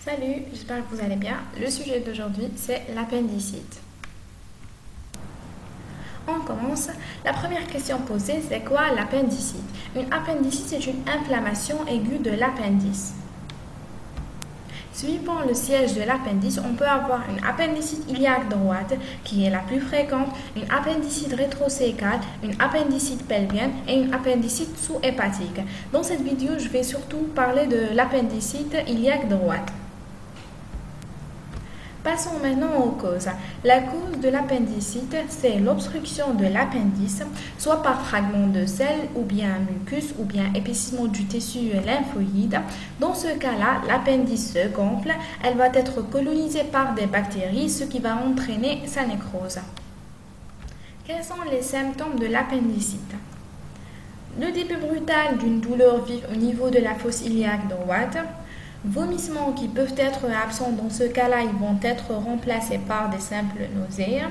Salut, j'espère que vous allez bien. Le sujet d'aujourd'hui, c'est l'appendicite. On commence. La première question posée, c'est quoi l'appendicite? Une appendicite, c'est une inflammation aiguë de l'appendice. Suivant le siège de l'appendice, on peut avoir une appendicite iliaque droite, qui est la plus fréquente, une appendicite rétrocécale, une appendicite pelvienne et une appendicite sous-hépatique. Dans cette vidéo, je vais surtout parler de l'appendicite iliaque droite. Passons maintenant aux causes. La cause de l'appendicite, c'est l'obstruction de l'appendice, soit par fragment de sel, ou bien mucus, ou bien épaississement du tissu lymphoïde. Dans ce cas-là, l'appendice se gonfle, elle va être colonisée par des bactéries, ce qui va entraîner sa nécrose. Quels sont les symptômes de l'appendicite? Le début brutal d'une douleur vive au niveau de la fosse iliaque droite, vomissements qui peuvent être absents, dans ce cas-là, ils vont être remplacés par des simples nausées.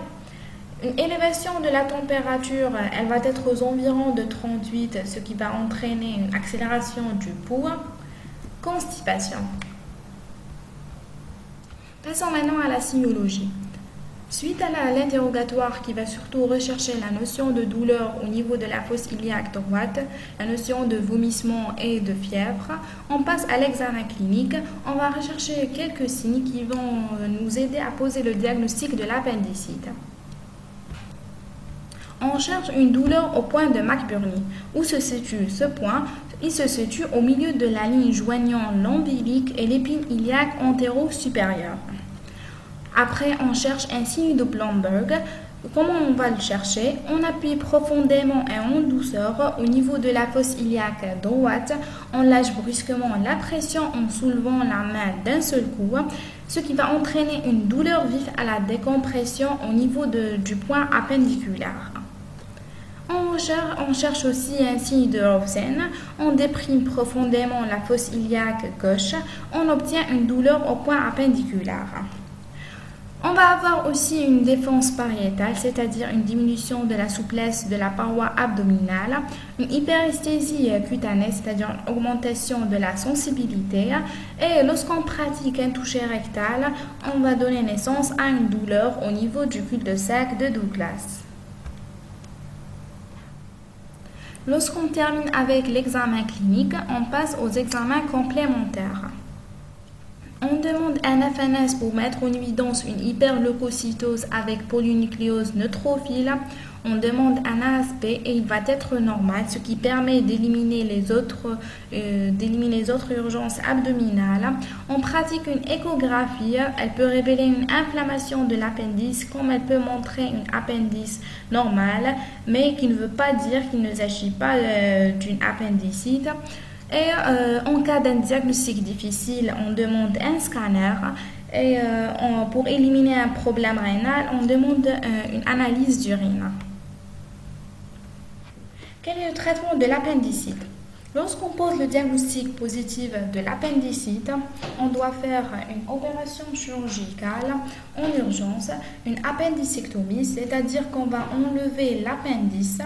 Une élévation de la température, elle va être aux environs de 38, ce qui va entraîner une accélération du pouls. Constipation. Passons maintenant à la sémiologie. Suite à l'interrogatoire qui va surtout rechercher la notion de douleur au niveau de la fosse iliaque droite, la notion de vomissement et de fièvre, on passe à l'examen clinique. On va rechercher quelques signes qui vont nous aider à poser le diagnostic de l'appendicite. On cherche une douleur au point de McBurney. Où se situe ce point? Il se situe au milieu de la ligne joignant l'ombilic et l'épine iliaque antéro-supérieure. Après, on cherche un signe de Blomberg. Comment on va le chercher? On appuie profondément et en douceur au niveau de la fosse iliaque droite. On lâche brusquement la pression en soulevant la main d'un seul coup, ce qui va entraîner une douleur vive à la décompression au niveau du point appendiculaire. On cherche aussi un signe de Rovsen. On déprime profondément la fosse iliaque gauche. On obtient une douleur au point appendiculaire. On va avoir aussi une défense pariétale, c'est-à-dire une diminution de la souplesse de la paroi abdominale, une hyperesthésie cutanée, c'est-à-dire une augmentation de la sensibilité. Et lorsqu'on pratique un toucher rectal, on va donner naissance à une douleur au niveau du cul-de-sac de Douglas. Lorsqu'on termine avec l'examen clinique, on passe aux examens complémentaires. On demande un FNS pour mettre en évidence une hyperleucocytose avec polynucléose neutrophile. On demande un ASP et il va être normal, ce qui permet d'éliminer les autres urgences abdominales. On pratique une échographie. Elle peut révéler une inflammation de l'appendice, comme elle peut montrer une appendice normale, mais qui ne veut pas dire qu'il ne s'agit pas d'une appendicite. Et en cas d'un diagnostic difficile, on demande un scanner et pour éliminer un problème rénal, on demande une analyse d'urine. Quel est le traitement de l'appendicite? Lorsqu'on pose le diagnostic positif de l'appendicite, on doit faire une opération chirurgicale en urgence, une appendicectomie, c'est-à-dire qu'on va enlever l'appendice,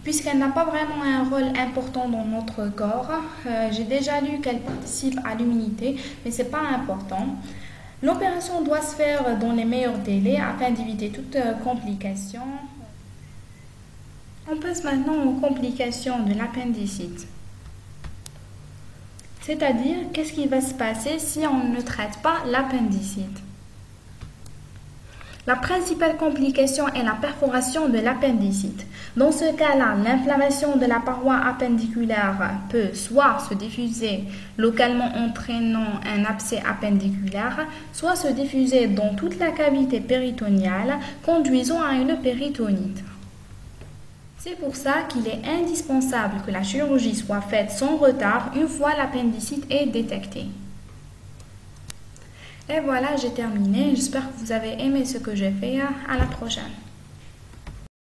puisqu'elle n'a pas vraiment un rôle important dans notre corps. J'ai déjà lu qu'elle participe à l'immunité, mais ce n'est pas important. L'opération doit se faire dans les meilleurs délais afin d'éviter toute complication. On passe maintenant aux complications de l'appendicite. C'est-à-dire, qu'est-ce qui va se passer si on ne traite pas l'appendicite? La principale complication est la perforation de l'appendicite. Dans ce cas-là, l'inflammation de la paroi appendiculaire peut soit se diffuser localement entraînant un abcès appendiculaire, soit se diffuser dans toute la cavité péritoniale, conduisant à une péritonite. C'est pour ça qu'il est indispensable que la chirurgie soit faite sans retard une fois l'appendicite est détectée. Et voilà, j'ai terminé. J'espère que vous avez aimé ce que j'ai fait. À la prochaine.